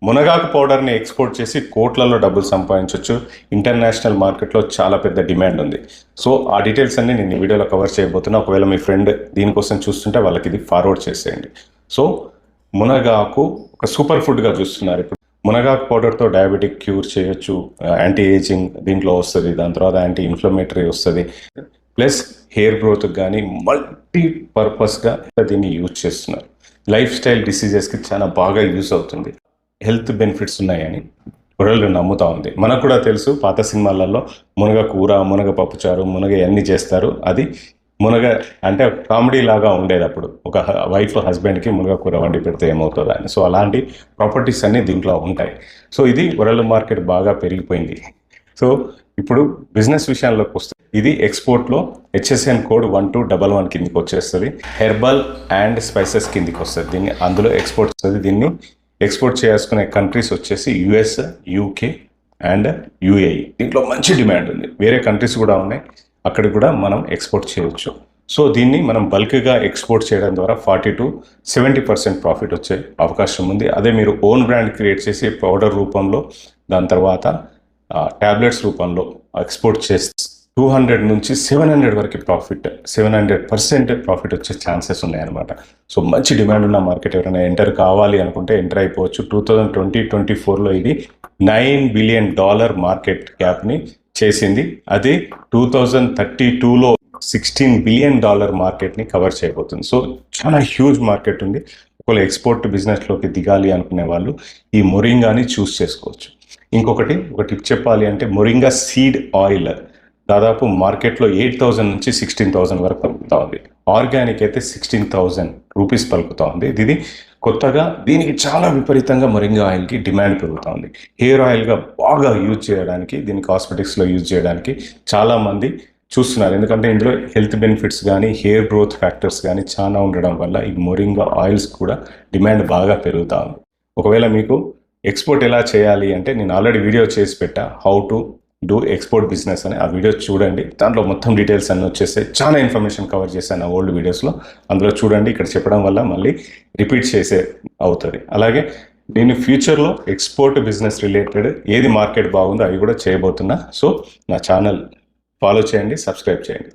మునగాకు పౌడర్ని ఎక్స్పోర్ట్ చేసి కోట్లలో డబ్బులు సంపాదించవచ్చు. ఇంటర్నేషనల్ మార్కెట్లో చాలా పెద్ద డిమాండ్ ఉంది. సో ఆ డీటెయిల్స్ అన్ని నేను ఈ వీడియోలో కవర్ చేయబోతున్నా. ఒకవేళ మీ ఫ్రెండ్ దీనికోసం చూస్తుంటే వాళ్ళకి ఇది ఫార్వర్డ్ చేసేయండి. సో మునగాకు ఒక సూపర్ ఫుడ్గా చూస్తున్నారు ఇప్పుడు. మునగాకు పౌడర్తో డయాబెటిక్ క్యూర్ చేయొచ్చు, యాంటీ ఏజింగ్ దీంట్లో వస్తుంది, దాని తర్వాత యాంటీ ఇన్ఫ్లమేటరీ వస్తుంది, ప్లస్ హెయిర్ గ్రోత్కి కానీ మల్టీపర్పస్గా దీన్ని యూజ్ చేస్తున్నారు. లైఫ్ స్టైల్ డిసీజెస్కి చాలా బాగా యూజ్ అవుతుంది. హెల్త్ బెనిఫిట్స్ ఉన్నాయని ప్రజలు నమ్ముతూ ఉంది. మనకు కూడా తెలుసు, పాత సినిమాలలో మునగ కూర, మునగ పప్పుచారు, మునగ అన్నీ చేస్తారు. అది మునగ అంటే కామెడీ లాగా ఉండేది అప్పుడు. ఒక వైఫ్ హస్బెండ్కి మునగ కూర వండి పెడితే ఏమవుతుందా అని. సో అలాంటి ప్రాపర్టీస్ అన్నీ దీంట్లో ఉంటాయి. సో ఇది వరల్డ్ మార్కెట్ బాగా పెరిగిపోయింది. సో ఇప్పుడు బిజినెస్ విషయాల్లోకి వస్తుంది. ఇది ఎక్స్పోర్ట్లో HSN కోడ్ 1211 కిందికి వచ్చేస్తుంది. హెర్బల్ అండ్ స్పైసెస్ కిందికి వస్తుంది. దీన్ని అందులో ఎక్స్పోర్ట్ వస్తుంది. దీన్ని ఎక్స్పోర్ట్ చేసుకునే కంట్రీస్ వచ్చేసి US, UK అండ్ UAE. దీంట్లో మంచి డిమాండ్ ఉంది. వేరే కంట్రీస్ కూడా ఉన్నాయి, అక్కడికి కూడా మనం ఎక్స్పోర్ట్ చేయవచ్చు. సో దీన్ని మనం బల్క్గా ఎక్స్పోర్ట్ చేయడం ద్వారా 40 to 70% ప్రాఫిట్ వచ్చే అవకాశం ఉంది. అదే మీరు ఓన్ బ్రాండ్ క్రియేట్ చేసి పౌడర్ రూపంలో, దాని తర్వాత ట్యాబ్లెట్స్ రూపంలో ఎక్స్పోర్ట్ చేస్తే 200 నుంచి 700 వరకు ప్రాఫిట్, 700% ప్రాఫిట్ వచ్చే ఛాన్సెస్ ఉన్నాయన్నమాట. సో మంచి డిమాండ్ ఉన్న మార్కెట్. ఎవరైనా ఎంటర్ కావాలి అనుకుంటే ఎంటర్ అయిపోవచ్చు. 2020-24లో ఇది $9 బిలియన్ మార్కెట్ క్యాప్ని చేసింది. అది 2032లో $16 బిలియన్ మార్కెట్ని కవర్ చేయబోతుంది. సో చాలా హ్యూజ్ మార్కెట్ ఉంది. ఒకవేళ ఎక్స్పోర్ట్ బిజినెస్లోకి దిగాలి అనుకునే వాళ్ళు ఈ మొరింగాని చూస్ చేసుకోవచ్చు. ఇంకొకటి ఒక టిప్ చెప్పాలి అంటే, మొరింగా సీడ్ ఆయిల్ దాదాపు మార్కెట్లో 8,000 నుంచి 16,000 వరకు పలుకుతూ ఉంది. ఆర్గానిక్ అయితే 16,000 రూపీస్ పలుకుతూ ఉంది. ఇది కొత్తగా దీనికి చాలా విపరీతంగా మొరింగా ఆయిల్కి డిమాండ్ పెరుగుతూ ఉంది. హెయిర్ ఆయిల్గా బాగా యూజ్ చేయడానికి, దీన్ని కాస్మెటిక్స్లో యూజ్ చేయడానికి చాలామంది చూస్తున్నారు. ఎందుకంటే ఇందులో హెల్త్ బెనిఫిట్స్ కానీ హెయిర్ గ్రోత్ ఫ్యాక్టర్స్ కానీ చాలా ఉండడం వల్ల ఈ మొరింగా ఆయిల్స్ కూడా డిమాండ్ బాగా పెరుగుతూ ఉంది. ఒకవేళ మీకు ఎక్స్పోర్ట్ ఎలా చేయాలి అంటే, నేను ఆల్రెడీ వీడియో చేసి పెట్టా, how to do export business అని. ఆ వీడియో చూడండి. దాంట్లో మొత్తం డీటెయిల్స్ అన్నీ వచ్చేస్తాయి. చాలా ఇన్ఫర్మేషన్ కవర్ చేశాను ఆ ఓల్డ్ వీడియోస్లో. అందులో చూడండి. ఇక్కడ చెప్పడం వల్ల మళ్ళీ రిపీట్ చేసే అవుతుంది. అలాగే నేను ఫ్యూచర్లో ఎక్స్పోర్ట్ బిజినెస్ రిలేటెడ్ ఏది మార్కెట్ బాగుందో అవి కూడా చేయబోతున్నా. సో నా ఛానల్ ఫాలో చేయండి, సబ్స్క్రైబ్ చేయండి.